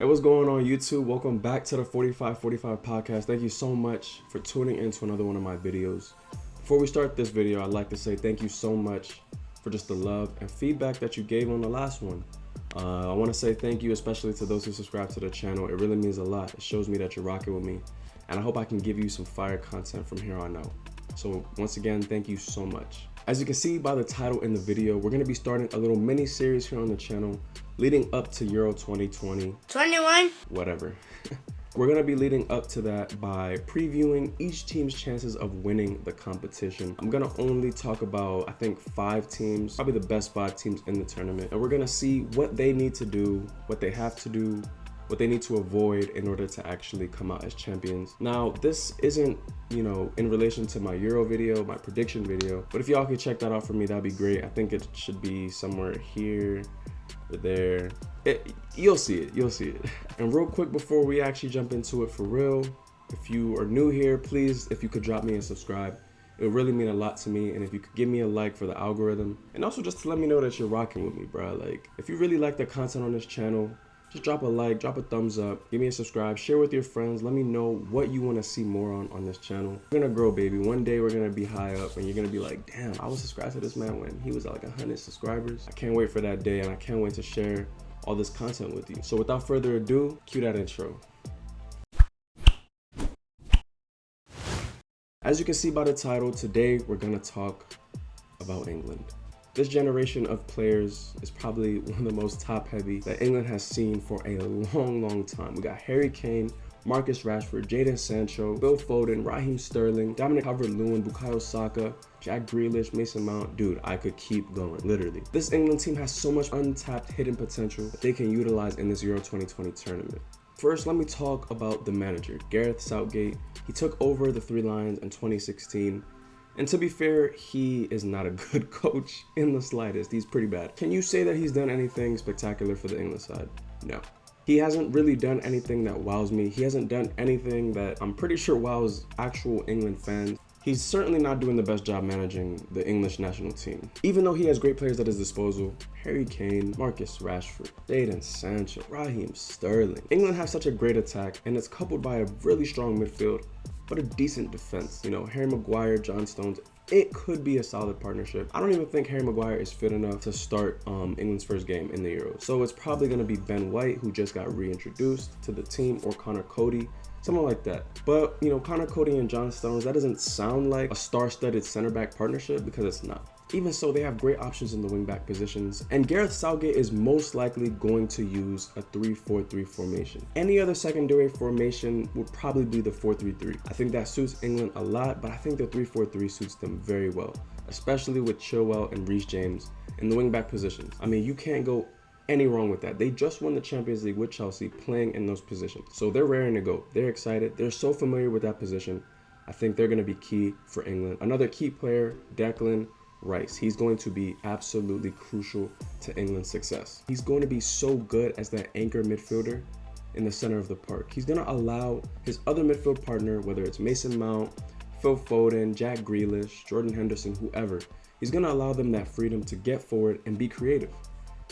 Hey, what's going on YouTube? Welcome back to the 4545 podcast. Thank you so much for tuning in to another one of my videos. Before we start this video, I'd like to say thank you so much for just the love and feedback that you gave on the last one. I want to say thank you especially to those who subscribe to the channel. It really means a lot. It shows me that you're rocking with me, and I hope I can give you some fire content from here on out. So once again, thank you so much. As you can see by the title in the video, we're going to be starting a little mini series here on the channel leading up to Euro 2020. 21? Whatever. We're going to be leading up to that by previewing each team's chances of winning the competition. I'm going to only talk about, I think, 5 teams, probably the best 5 teams in the tournament. And we're going to see what they need to do, what they have to do, what they need to avoid in order to actually come out as champions. Now, this isn't, in relation to my Euro video, my prediction video, but if y'all could check that out for me, that'd be great. I think it should be somewhere here or there. You'll see it. And real quick before we actually jump into it for real, if you are new here, please, if you could drop me a subscribe. It would really mean a lot to me, and if you could give me a like for the algorithm, and also just to let me know that you're rocking with me, bro. Like, if you really like the content on this channel, just drop a like, drop a thumbs up, give me a subscribe, share with your friends. Let me know what you want to see more on this channel. We're gonna grow, baby. One day we're gonna be high up and you're gonna be like, damn, I was subscribed to this man when he was at like 100 subscribers. I can't wait for that day, and I can't wait to share all this content with you. So without further ado, cue that intro. As you can see by the title, today we're gonna talk about England. This generation of players is probably one of the most top-heavy that England has seen for a long time. We got Harry Kane, Marcus Rashford, Jadon Sancho, Phil Foden, Raheem Sterling, Dominic Calvert-Lewin, Bukayo Saka, Jack Grealish, Mason Mount. Dude, I could keep going, literally. This England team has so much untapped hidden potential that they can utilize in this Euro 2020 tournament. First, let me talk about the manager, Gareth Southgate. He took over the Three Lions in 2016. And to be fair, he is not a good coach in the slightest. He's pretty bad. Can you say that he's done anything spectacular for the England side? No. He hasn't really done anything that wows me. He hasn't done anything that I'm pretty sure wows actual England fans. He's certainly not doing the best job managing the English national team. Even though he has great players at his disposal, Harry Kane, Marcus Rashford, Jadon Sancho, Raheem Sterling. England has such a great attack, and it's coupled by a really strong midfield, but a decent defense. Harry Maguire, John Stones, it could be a solid partnership. I don't even think Harry Maguire is fit enough to start England's first game in the Euros. So it's probably going to be Ben White, who just got reintroduced to the team, or Connor Cody, someone like that. But, Connor Cody and John Stones, that doesn't sound like a star-studded center back partnership, because it's not. Even so, they have great options in the wing-back positions, and Gareth Southgate is most likely going to use a 3-4-3 formation. Any other secondary formation would probably be the 4-3-3. I think that suits England a lot, but I think the 3-4-3 suits them very well, especially with Chilwell and Reece James in the wing-back positions. I mean, you can't go any wrong with that. They just won the Champions League with Chelsea playing in those positions, so they're raring to go. They're excited. They're so familiar with that position. I think they're going to be key for England. Another key player, Declan Rice. He's going to be absolutely crucial to England's success. He's going to be so good as that anchor midfielder in the center of the park. He's going to allow his other midfield partner, whether it's Mason Mount, Phil Foden, Jack Grealish, Jordan Henderson, whoever, he's going to allow them that freedom to get forward and be creative.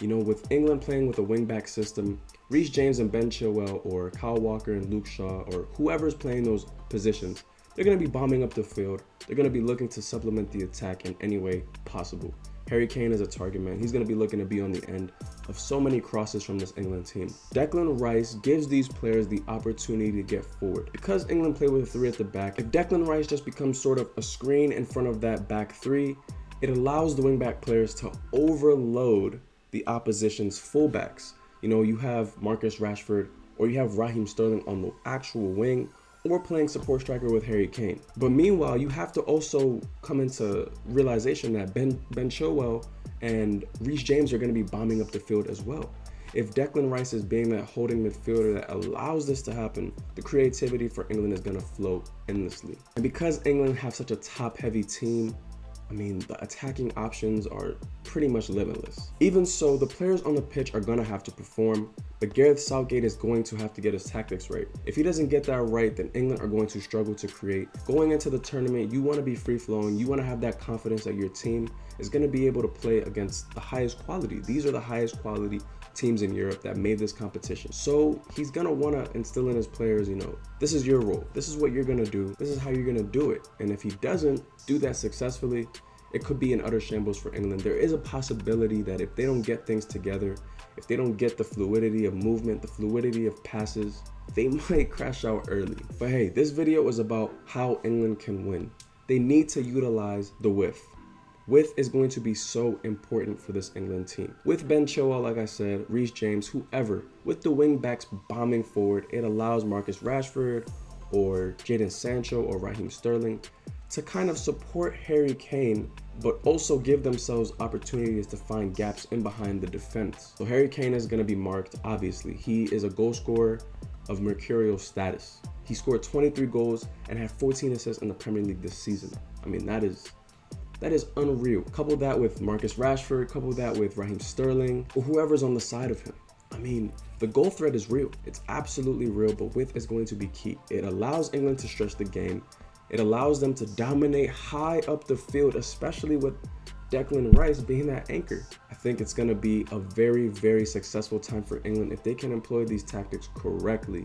With England playing with a wing-back system, Reece James and Ben Chilwell, or Kyle Walker and Luke Shaw, or whoever's playing those positions, they're going to be bombing up the field. They're going to be looking to supplement the attack in any way possible. Harry Kane is a target man. He's going to be looking to be on the end of so many crosses from this England team. Declan Rice gives these players the opportunity to get forward. Because England play with a 3 at the back, if Declan Rice just becomes sort of a screen in front of that back 3, it allows the wing-back players to overload the opposition's fullbacks. You have Marcus Rashford, or you have Raheem Sterling on the actual wing, or playing support striker with Harry Kane. But meanwhile, you have to also come into realization that Ben Chilwell and Reece James are going to be bombing up the field as well. If Declan Rice is being that holding midfielder that allows this to happen, the creativity for England is going to flow endlessly. And because England have such a top-heavy team, the attacking options are pretty much limitless. Even so, the players on the pitch are going to have to perform, but Gareth Southgate is going to have to get his tactics right. If he doesn't get that right, then England are going to struggle to create. Going into the tournament, you want to be free-flowing. You want to have that confidence that your team is going to be able to play against the highest quality. These are the highest quality teams in Europe that made this competition. So he's gonna wanna instill in his players, this is your role. This is what you're gonna do. This is how you're gonna do it. And if he doesn't do that successfully, it could be an utter shambles for England. There is a possibility that if they don't get things together, if they don't get the fluidity of movement, the fluidity of passes, they might crash out early. But hey, this video is about how England can win. They need to utilize the width. Width is going to be so important for this England team. With Ben Chilwell, like I said, Reece James, whoever, with the wing backs bombing forward, it allows Marcus Rashford or Jadon Sancho or Raheem Sterling to kind of support Harry Kane, but also give themselves opportunities to find gaps in behind the defense. So Harry Kane is going to be marked, obviously. He is a goal scorer of mercurial status. He scored 23 goals and had 14 assists in the Premier League this season. I mean, that is unreal. Couple that with Marcus Rashford, couple that with Raheem Sterling, or whoever's on the side of him. I mean, the goal threat is real. It's absolutely real, but width is going to be key. It allows England to stretch the game. It allows them to dominate high up the field, especially with Declan Rice being that anchor. I think it's going to be a very, very successful time for England if they can employ these tactics correctly.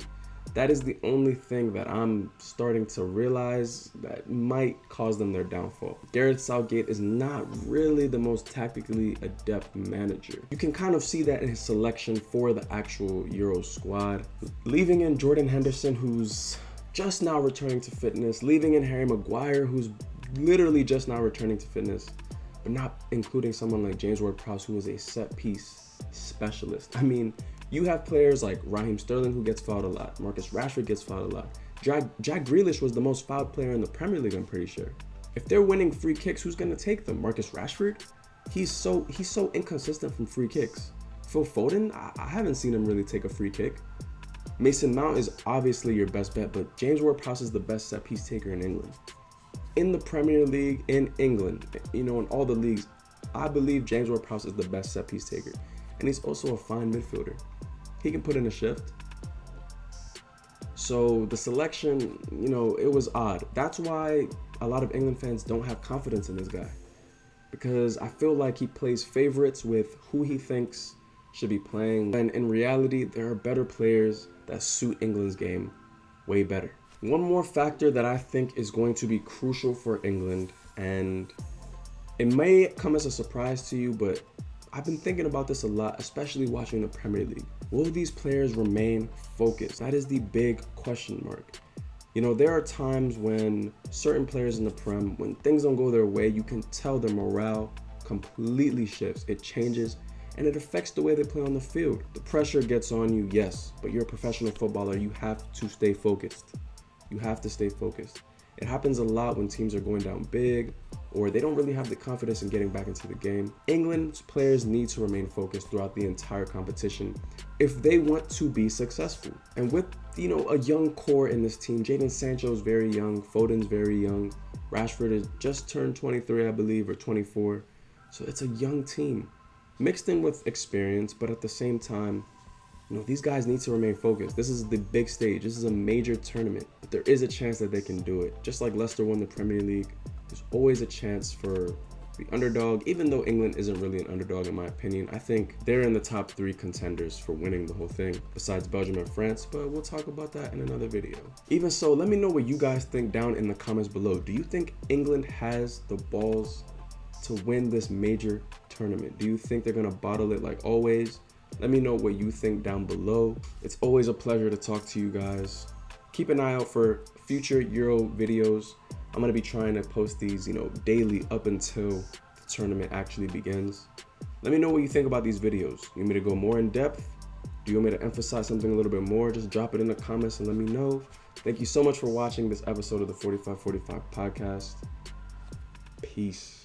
That is the only thing that I'm starting to realize that might cause them their downfall. Gareth Southgate is not really the most tactically adept manager. You can kind of see that in his selection for the actual Euro squad. Leaving in Jordan Henderson, who's just now returning to fitness, leaving in Harry Maguire, who's literally just now returning to fitness, but not including someone like James Ward-Prowse, who is a set piece specialist. I mean, you have players like Raheem Sterling, who gets fouled a lot. Marcus Rashford gets fouled a lot. Jack Grealish was the most fouled player in the Premier League, I'm pretty sure. If they're winning free kicks, who's going to take them? Marcus Rashford? He's so inconsistent from free kicks. Phil Foden? I haven't seen him really take a free kick. Mason Mount is obviously your best bet, but James Ward-Prowse is the best set piece taker in England. In the Premier League, in England, in all the leagues, I believe James Ward-Prowse is the best set piece taker. And he's also a fine midfielder. He can put in a shift. So the selection, it was odd. That's why a lot of England fans don't have confidence in this guy. Because I feel like he plays favorites with who he thinks should be playing. And in reality, there are better players that suit England's game way better. One more factor that I think is going to be crucial for England, and it may come as a surprise to you, but I've been thinking about this a lot, especially watching the Premier League. Will these players remain focused? That is the big question mark. There are times when certain players in the Prem, when things don't go their way, you can tell their morale completely shifts. It changes, and it affects the way they play on the field. The pressure gets on you, yes, but you're a professional footballer. You have to stay focused. You have to stay focused. It happens a lot when teams are going down big, or they don't really have the confidence in getting back into the game. England's players need to remain focused throughout the entire competition if they want to be successful. And with, a young core in this team, Jadon Sancho is very young, Foden's very young, Rashford has just turned 23, I believe, or 24. So it's a young team, mixed in with experience, but at the same time, these guys need to remain focused. This is the big stage. This is a major tournament, but there is a chance that they can do it. Just like Leicester won the Premier League, there's always a chance for the underdog, even though England isn't really an underdog in my opinion. I think they're in the top 3 contenders for winning the whole thing, besides Belgium and France, but we'll talk about that in another video. Even so, let me know what you guys think down in the comments below. Do you think England has the balls to win this major tournament? Do you think they're gonna bottle it like always? Let me know what you think down below. It's always a pleasure to talk to you guys. Keep an eye out for future Euro videos. I'm going to be trying to post these, daily up until the tournament actually begins. Let me know what you think about these videos. You want me to go more in depth? Do you want me to emphasize something a little bit more? Just drop it in the comments and let me know. Thank you so much for watching this episode of the 4545 podcast. Peace.